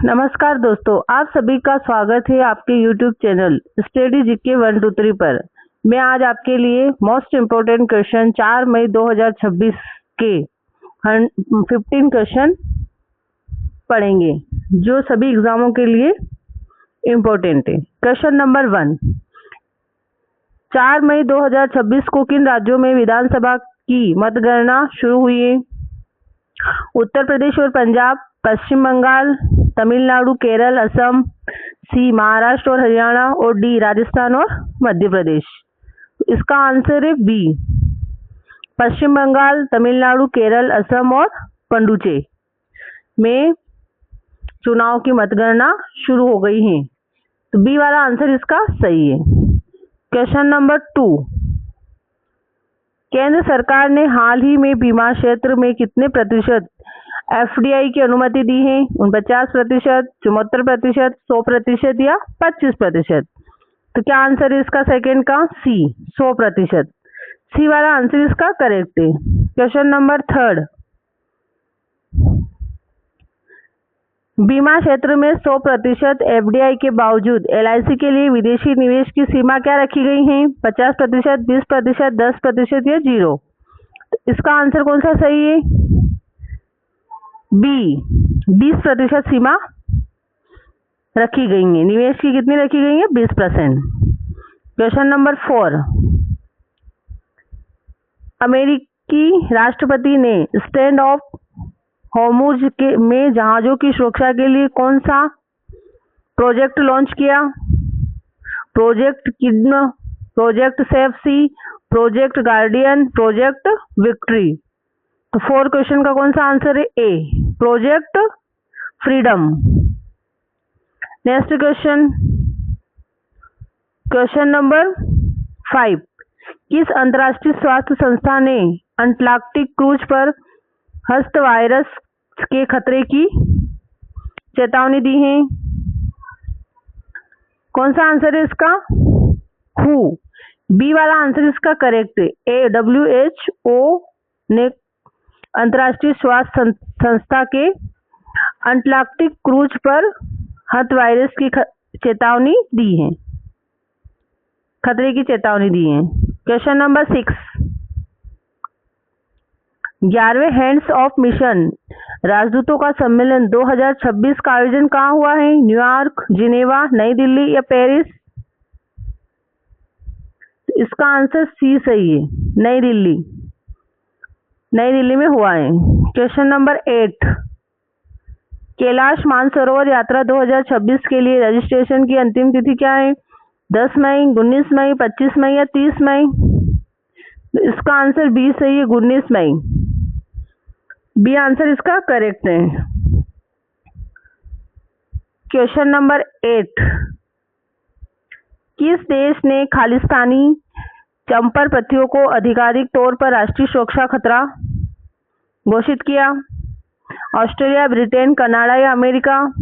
नमस्कार दोस्तों, आप सभी का स्वागत है आपके YouTube चैनल स्टडी जीके 1 2 3 पर। मैं आज आपके लिए मोस्ट इम्पोर्टेंट क्वेश्चन 4 मई 2026 के 15 क्वेश्चन पढ़ेंगे जो सभी एग्जामों के लिए इम्पोर्टेंट है। क्वेश्चन नंबर 1, 4 मई 2026 को किन राज्यों में विधानसभा की मतगणना शुरू हुई है? उत्तर प्रदेश और पंजाब, पश्चिम बंगाल, तमिलनाडु, केरल, असम, सी महाराष्ट्र और हरियाणा, और डी राजस्थान और मध्य प्रदेश। इसका आंसर है बी, पश्चिम बंगाल, तमिलनाडु, केरल, असम और पुडुचेरी में चुनाव की मतगणना शुरू हो गई है, तो बी वाला आंसर इसका सही है। क्वेश्चन नंबर 2, केंद्र सरकार ने हाल ही में बीमा क्षेत्र में कितने प्रतिशत एफडीआई की अनुमति दी है? 49%, 74%, 100% या 25%? तो क्या आंसर है इसका सेकंड का? सी, 100%। सी वाला आंसर इसका करेक्ट है। क्वेश्चन नंबर 3, बीमा क्षेत्र में 100% एफडीआई के बावजूद एलआईसी के लिए विदेशी निवेश की सीमा क्या रखी गई है? 50%, 20%, 10% या 0? इसका आंसर कौन सा सही है? बी, 20% सीमा रखी गई है। निवेश की कितनी रखी गई है? 20%। क्वेश्चन नंबर 4, अमेरिकी राष्ट्रपति ने स्टैंड ऑफ हॉर्मुज में जहाजों की सुरक्षा के लिए कौन सा प्रोजेक्ट लॉन्च किया? प्रोजेक्ट किड्न, project safe sea, project guardian, project victory? तो 4 क्वेश्चन का कौन सा आंसर है? A, project freedom. Next question, question number 5, किस अंतर्राष्ट्रीय स्वास्थ्य संस्था ने अंटार्कटिक क्रूज पर हस्त वायरस के खतरे की चेतावनी दी है? कौन सा आंसर है इसका? हु। बी वाला आंसर इसका करेक्ट है। WHO ने अंतर्राष्ट्रीय स्वास्थ्य संस्था के अंटार्कटिक क्रूज पर हत वायरस की चेतावनी दी है, खतरे की चेतावनी दी है। क्वेश्चन नंबर 6, 11वें हैंड्स ऑफ मिशन राजदूतों का सम्मेलन 2026 का आयोजन कहाँ हुआ है? न्यूयॉर्क, जिनेवा, नई दिल्ली या पेरिस? इसका आंसर सी सही है, नई दिल्ली। नई दिल्ली में हुआ है। क्वेश्चन नंबर 8, कैलाश मानसरोवर यात्रा 2026 के लिए रजिस्ट्रेशन की अंतिम तिथि क्या है? 10 मई, 19 मई, 25 मई या 30 मई? इसका आंसर बी सही है, 19 मई। बी आंसर इसका करेक्ट है। क्वेश्चन नंबर 8, किस देश ने खालिस्तानी चंपर पत्थियों को आधिकारिक तौर पर राष्ट्रीय सुरक्षा खतरा घोषित किया? ऑस्ट्रेलिया, ब्रिटेन, कनाडा या अमेरिका?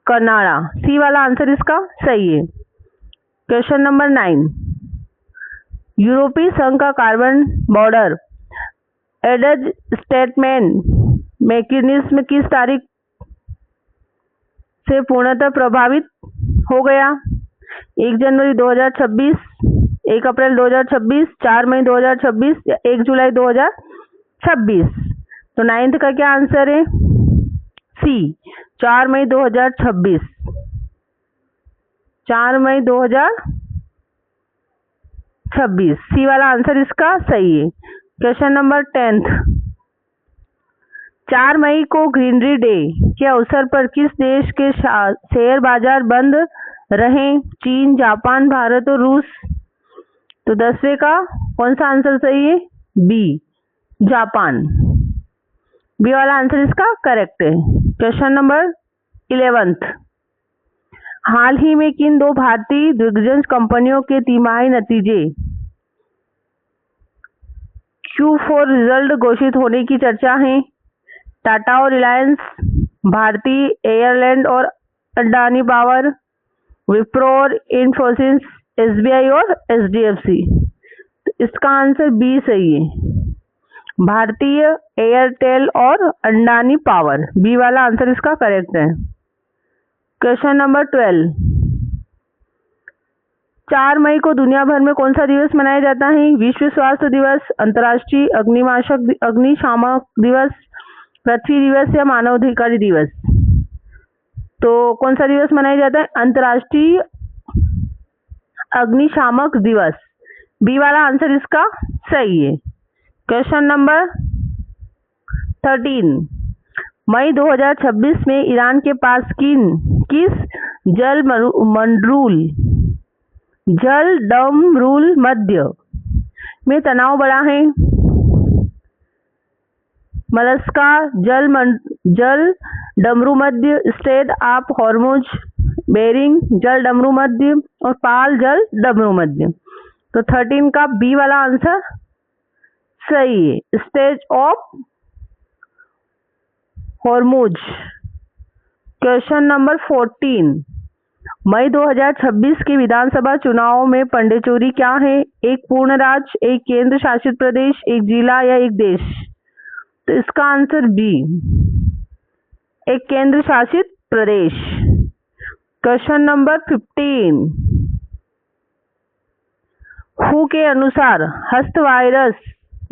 कनाडा। सी वाला आंसर इसका सही है। क्वेश्चन नंबर 9, यूरोपीय संघ का कार्बन बॉर्डर एडज स्टेटमेंट मैकेनिज्म किस तारीख से पूर्णतः प्रभावित हो गया? 1 जनवरी 2026, 1 अप्रैल 2026, 4 मई 2026 या 1 जुलाई 2026? तो 9th का क्या आंसर है? सी, 4 मई 2026। 4 मई 2026 सी वाला आंसर इसका सही है। क्वेश्चन नंबर 10, 4 मई को ग्रीनरी डे के अवसर पर किस देश के शेयर बाजार बंद रहे? चीन, जापान, भारत और रूस? तो 10वें का कौन सा आंसर सही है? B, Japan. बी वाला आंसर इसका करेक्ट है। क्वेश्चन नंबर 11, हाल ही में किन 2 भारतीय दिग्गज कंपनियों के तिमाही नतीजे Q4 रिजल्ट घोषित होने की चर्चा है? टाटा और रिलायंस, भारतीय एयरलाइंस और अडानी पावर, विप्रो और इन्फोसिस, SBI और HDFC? तो इसका आंसर बी सही है, भारतीय एयरटेल और अडानी पावर। बी वाला आंसर इसका करेक्ट है। क्वेश्चन नंबर 12, 4 मई को दुनिया भर में कौन सा दिवस मनाया जाता है? विश्व स्वास्थ्य दिवस, अंतर्राष्ट्रीय अग्निशामक दिवस, पृथ्वी दिवस या मानवाधिकार दिवस? तो कौन सा दिवस मनाया जाता है? अंतर्राष्ट्रीय अग्निशामक दिवस। बी वाला आंसर इसका सही है। क्वेश्चन नंबर 13, मई 2026 में ईरान के पास किस जलडमरूल मध्य में तनाव बढ़ा है? Mollusca, जलडमरूमध्य, straight of Hormuz, bearing जलडमरूमध्य और पाल जलडमरूमध्य। तो 13 का बी वाला आंसर सही है, straight of Hormuz. Question number 14, मई 2026 के विधानसभा चुनाव में पंडिचेरी क्या है? एक पूर्ण राज्य, एक केंद्र शासित प्रदेश, एक जिला या एक देश? तो इसका आंसर बी, एक केंद्र शासित प्रदेश। क्वेश्चन नंबर 15, हु के अनुसार हस्त वायरस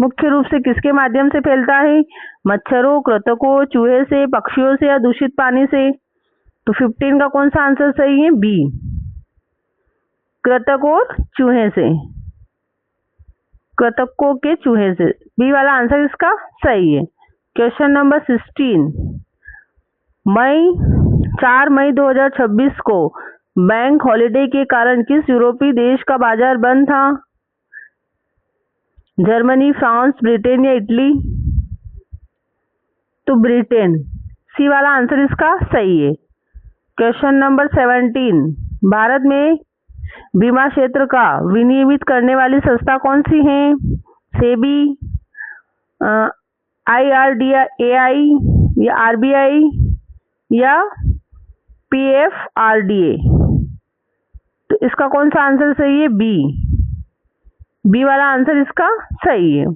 मुख्य रूप से किसके माध्यम से फैलता है? मच्छरों, कृंतकों, चूहे से, पक्षियों से या दूषित पानी से? तो 15 का कौन सा आंसर सही है? बी, कृंतक और चूहे से, कृंतकों के चूहे से। बी वाला आंसर इसका सही है। क्वेश्चन नंबर 16, 4 मई 2026 को बैंक हॉलिडे के कारण किस यूरोपीय देश का बाजार बंद था? जर्मनी, फ्रांस, ब्रिटेन या इटली? तो ब्रिटेन। सी वाला आंसर इसका सही है। क्वेश्चन नंबर 17, भारत में बीमा क्षेत्र का विनियमित करने वाली संस्था कौन सी है? सेबी, IRDAI या RBI या PFRDA? तो इसका कौन सा आंसर सही है? बी वाला आंसर इसका सही है।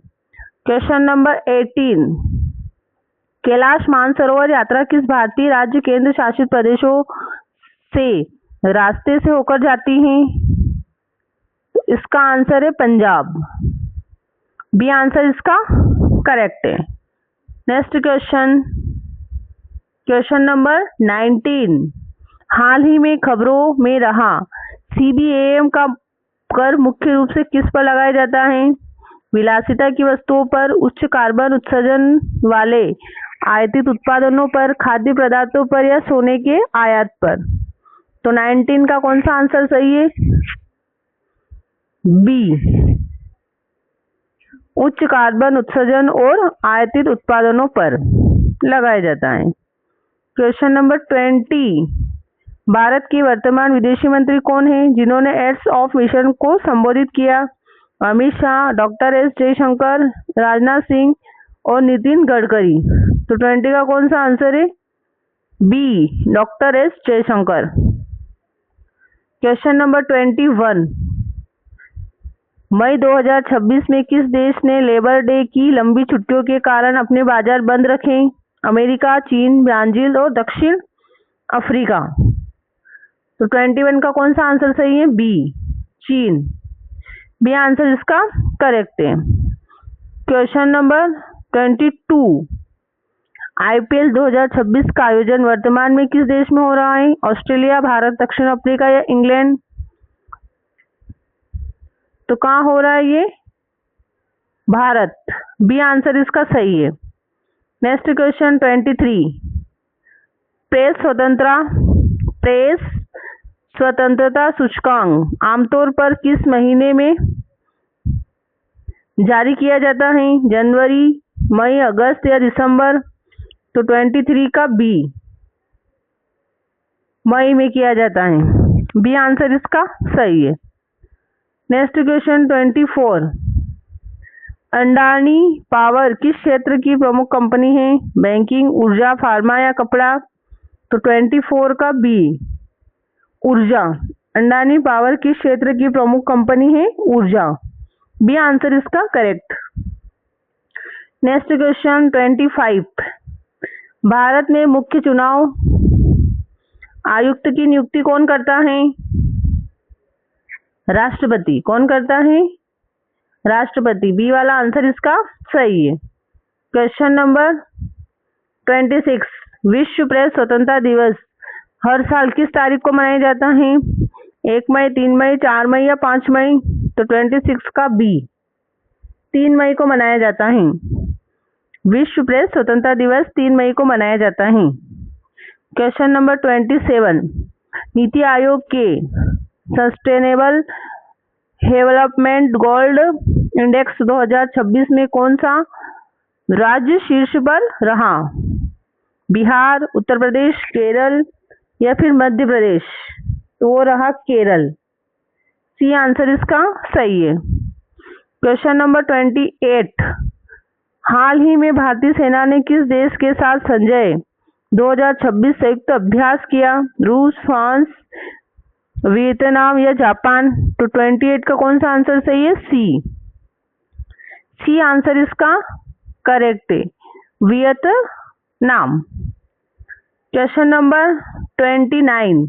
क्वेश्चन नंबर 18, कैलाश मानसरोवर यात्रा किस भारतीय राज्य केंद्र शासित प्रदेशों से रास्ते से होकर जाती है? तो इसका आंसर है पंजाब। बी आंसर इसका करेक्ट है। नेक्स्ट क्वेश्चन, क्वेश्चन नंबर 19, हाल ही में खबरों में रहा CBAM का कर मुख्य रूप से किस पर लगाया जाता है? विलासिता की वस्तुओं पर, उच्च कार्बन उत्सर्जन वाले आयातित उत्पादनों पर, खाद्य पदार्थों पर या सोने के आयात पर? तो 19 का कौन सा आंसर सही है? बी, उच्च कार्बन उत्सर्जन और आयातित उत्पादनों पर लगाया जाता है। क्वेश्चन नंबर 20, भारत के वर्तमान विदेशी मंत्री कौन है जिन्होंने एड्स ऑफ मिशन को संबोधित किया? अमित शाह, डॉक्टर एस जयशंकर, राजनाथ सिंह और नितिन गडकरी? तो 20 का कौन सा आंसर है? B, doctor S Jaishankar. Question number 21, मई 2026 में किस देश ने लेबर डे की लंबी छुट्टियों के कारण अपने बाजार बंद रखे? अमेरिका, चीन, ब्राजील और दक्षिण अफ्रीका? तो 21 का कौन सा आंसर सही है? बी, चीन। बी आंसर इसका करेक्ट है। क्वेश्चन नंबर 22, IPL 2026 का आयोजन वर्तमान में किस देश में हो रहा है? ऑस्ट्रेलिया, भारत, दक्षिण अफ्रीका या इंग्लैंड? तो कहाँ हो रहा है ये? भारत। बी आंसर इसका सही है। नेक्स्ट क्वेश्चन 23, प्रेस स्वतंत्रता सूचकांक आमतौर पर किस महीने में जारी किया जाता है? जनवरी, मई, अगस्त या दिसंबर? तो 23 का बी, मई में किया जाता है। बी आंसर इसका सही है। नेक्स्ट क्वेश्चन 24, अडानी पावर किस क्षेत्र की प्रमुख कंपनी है? बैंकिंग, ऊर्जा, फार्मा या कपड़ा? तो 24 का बी, ऊर्जा। अडानी पावर किस क्षेत्र की प्रमुख कंपनी है? ऊर्जा। बी आंसर इसका करेक्ट। Next question 25। भारत में मुख्य चुनाव आयुक्त की नियुक्ति कौन करता है? राष्ट्रपति। कौन करता है? राष्ट्रपति। बी वाला आंसर इसका सही है। Question number 26। विश्व प्रेस स्वतंत्रता दिवस हर साल किस तारीख को मनाया जाता है? 1 मई, 3 मई, 4 मई या 5 मई? तो 26 का बी, 3 मई को मनाया जाता है। विश्व प्रेस स्वतंत्रता दिवस 3 मई को मनाया जाता है। Question number 27। नीति आयोग के सस्टेनेबल डेवलपमेंट गोल्ड इंडेक्स 2026 में कौन सा राज्य शीर्ष पर रहा? बिहार, उत्तर प्रदेश, केरल या फिर मध्य प्रदेश? तो वो रहा केरल। सी आंसर इसका सही है। Question number 28। हाल ही में भारतीय सेना ने किस देश के साथ संजय 2026 संयुक्त अभ्यास किया? रूस, फ्रांस, वियतनाम या जापान? तो 28 का कौन सा आंसर सही है? सी। सी आंसर इसका करेक्ट है, वियतनाम। Question number 29।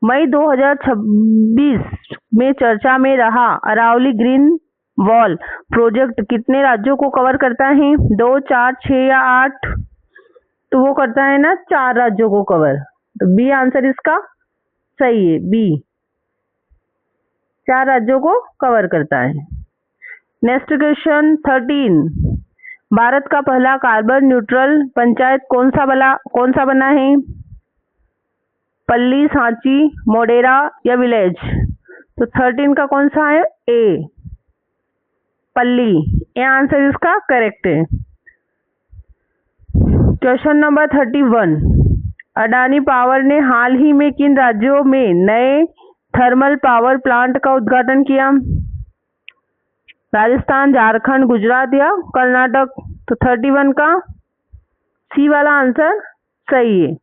मई 2026 में चर्चा में रहा अरावली ग्रीन वॉल प्रोजेक्ट कितने राज्यों को कवर करता है? 2, 4, 6 या 8? तो वो करता है ना 4 राज्यों को कवर। तो बी आंसर इसका सही है, बी, 4 राज्यों को कवर करता है। Next question 13। भारत का पहला कार्बन न्यूट्रल पंचायत कौन सा बना है? पल्ली, सांची, मोडेरा या विलेज? तो 13 का कौन सा है? ए, पल्ली। ये आंसर इसका करेक्ट है। Question number 31। अडानी पावर ने हाल ही में किन राज्यों में नए थर्मल पावर प्लांट का उद्घाटन किया? राजस्थान, झारखंड, गुजरात या कर्नाटक? तो 31 का सी वाला आंसर सही है,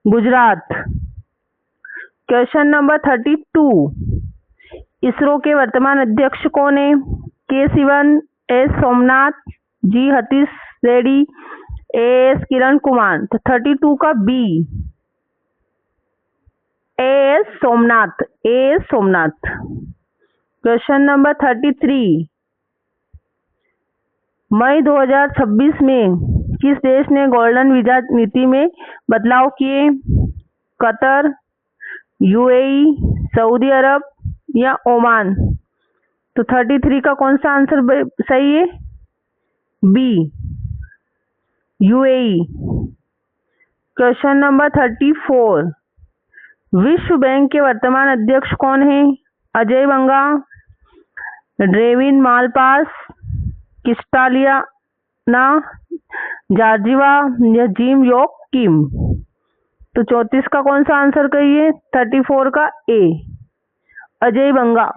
गुजरात। Question number 32। इसरो के वर्तमान अध्यक्ष कौन है? K Sivan, S Somnath, G Satish Reddy, S Kiran Kumar? तो 32 का B, S Somnath, S Somnath. Question number 33। मई 2026 में किस देश ने गोल्डन वीजा नीति में बदलाव किए? कतर, यूएई, सऊदी अरब या ओमान? तो 33 का कौन सा आंसर सही है? B, UAE. Question number 34। विश्व बैंक के वर्तमान अध्यक्ष कौन है? अजय बंगा, ड्रेविन मालपास, क्रिस्टालियाना जॉर्जिवा या जिम योक किम? तो 34 का कौन सा आंसर कहिए? 34 का A, Ajay Banga.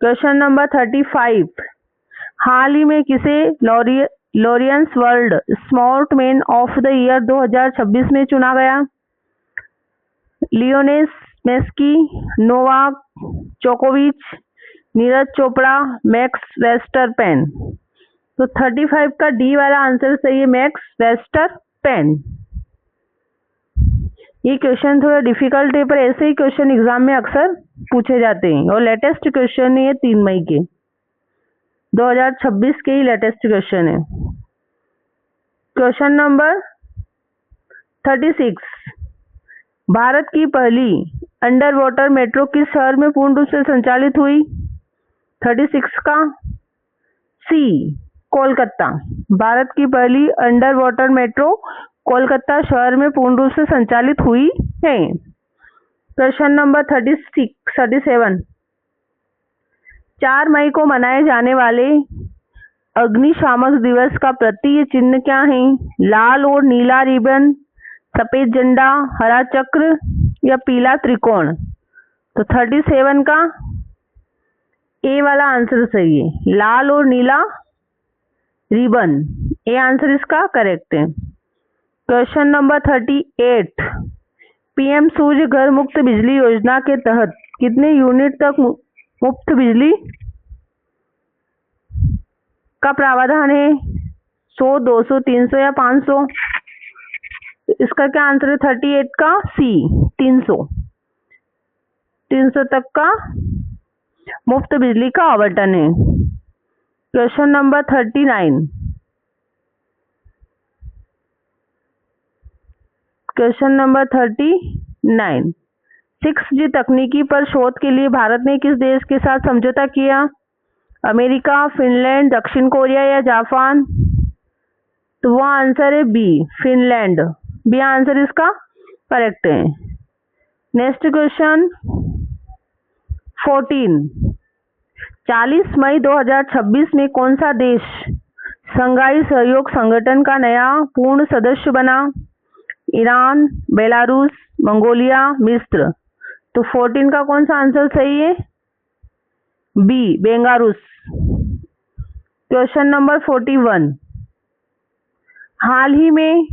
Question number 35। हाल ही में किसे Laureus world sport man of the year 2026 में चुना गया? लियोनेल मेस्सी, नोवाक जोकोविच, नीरज चोपड़ा, मैक्स वेस्टरपेन? तो 35 का डी वाला आंसर सही है, मैक्स वेस्टरपेन। ये क्वेश्चन थोड़ा डिफिकल्ट है, पर ऐसे ही क्वेश्चन एग्जाम में अक्सर पूछे जाते हैं और लेटेस्ट क्वेश्चन है ये 3 मई के 2026 के ही लेटेस्ट क्वेश्चन है। Question number 36। भारत की पहली अंडर वाटर मेट्रो किस शहर में पूर्ण रूप से संचालित हुई? 36 का सी, कोलकाता। भारत की पहली अंडर वाटर मेट्रो कोलकाता शहर में पूर्ण रूप से संचालित हुई है। Question number 37। 4 मई को मनाए जाने वाले अग्निशामक दिवस का प्रतीक चिन्ह क्या है? लाल और नीला रिबन, सफेद झंडा, हरा चक्र या पीला त्रिकोण? तो 37 का ए वाला आंसर सही है, लाल और नीला रिबन। ए आंसर इसका करेक्ट है। Question number 38। पीएम सूर्य घर मुफ्त बिजली योजना के तहत कितने यूनिट तक मुफ्त बिजली का प्रावधान है? 100, 200, 300 या 500? इसका क्या आंसर है? 38 का सी, 300 तक का मुफ्त बिजली का आवंटन है। Question number 39। Question number 39। 6G तकनीकी पर शोध के लिए भारत ने किस देश के साथ समझौता किया? अमेरिका, फिनलैंड, दक्षिण कोरिया या जापान? तो वह आंसर है बी, फिनलैंड। बी आंसर इसका करेक्ट है। Next question 14। 40 मई 2026 में कौन सा देश शंघाई सहयोग संगठन का नया पूर्ण सदस्य बना? ईरान, बेलारूस, मंगोलिया, मिस्र? तो 14 का कौन सा आंसर सही है? B, Belarus. Question number 41। हाल ही में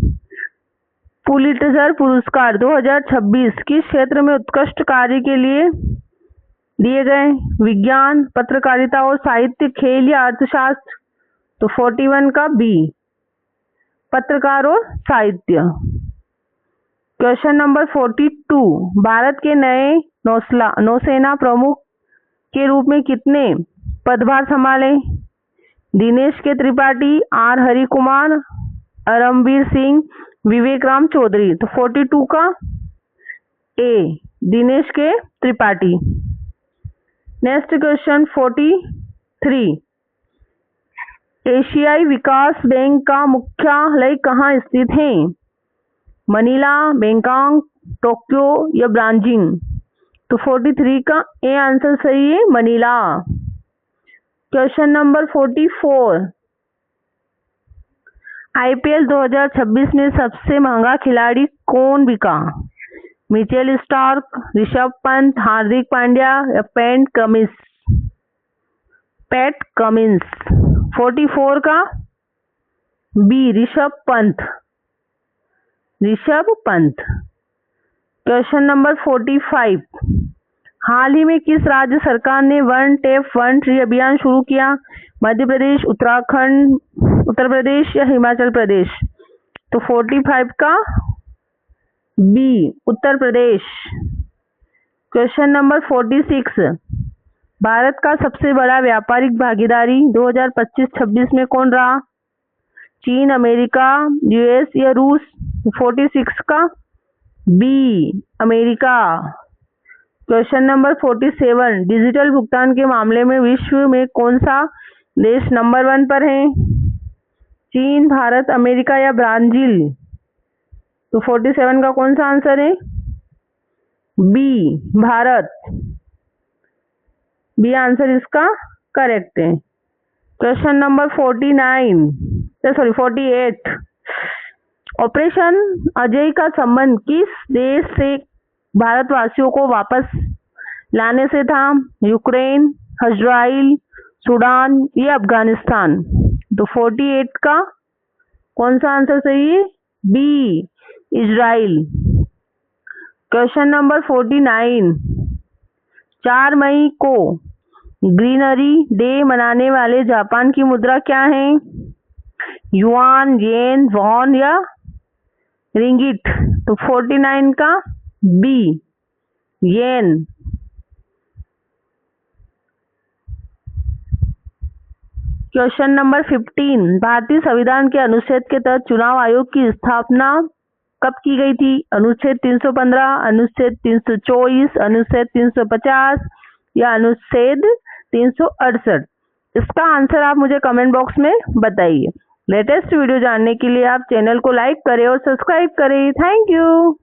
पुलिट्जर पुरस्कार 2026 किस क्षेत्र में उत्कृष्ट कार्य के लिए दिए गए? विज्ञान, पत्रकारिता और साहित्य, खेल या अर्थशास्त्र? तो 41 का बी, पत्रकार और साहित्य। Question number 42। भारत के नए नौसेना प्रमुख के रूप में कितने पदभार संभाले? दिनेश के त्रिपाठी, आर हरिकुमार, अरमवीर सिंह, विवेक राम चौधरी? तो 42 का ए, दिनेश के त्रिपाठी। Next question 43। एशियाई विकास बैंक का मुख्यालय कहाँ स्थित है? मनीला, बैंकॉक, टोक्यो या ब्राजील? तो 43 का ए आंसर सही है, मनीला। Question number 44। IPL 2026 में सबसे महंगा खिलाड़ी कौन बिका? मिचेल स्टार्क, ऋषभ पंत, हार्दिक पांड्या या पैट कमिंस? 44 का B, Rishabh Pant. Question number 45। हाल ही में किस राज्य सरकार ने वन टैप वन ट्री अभियान शुरू किया? मध्य प्रदेश, उत्तराखंड, उत्तर प्रदेश या हिमाचल प्रदेश? तो 45 का B, Uttar Pradesh. Question number 46। Bharat का सबसे बड़ा व्यापारिक भागीदारी 2025-26 में कौन रहा? चीन, अमेरिका, यूएस या रूस? 46 का B, America. Question number 47। Digital भुगतान के मामले में विश्व में कौन सा देश नंबर 1 पर है? चीन, भारत, अमेरिका या ब्राजील? तो 47 का कौन सा आंसर है? बी, भारत। बी आंसर इसका करेक्ट है। Question number 48। ऑपरेशन अजय का संबंध किस देश से भारतवासियों को वापस लाने से था? यूक्रेन, इजराइल, सूडान या अफगानिस्तान? तो 48 का कौन सा आंसर सही है? B, Israel. Question number 49। 4 मई को ग्रीनरी डे मनाने वाले जापान की मुद्रा क्या है? युआन, येन, वॉन या रिंगिट? तो 49 का बी, येन। Question number 15। भारतीय संविधान के अनुच्छेद के तहत चुनाव आयोग की स्थापना कब की गई थी? अनुच्छेद 315, अनुच्छेद 324, अनुच्छेद 350 या अनुच्छेद 368? इसका आंसर आप मुझे कमेंट बॉक्स में बताइए। लेटेस्ट वीडियो जानने के लिए आप चैनल को लाइक करें और सब्सक्राइब करें। Thank you.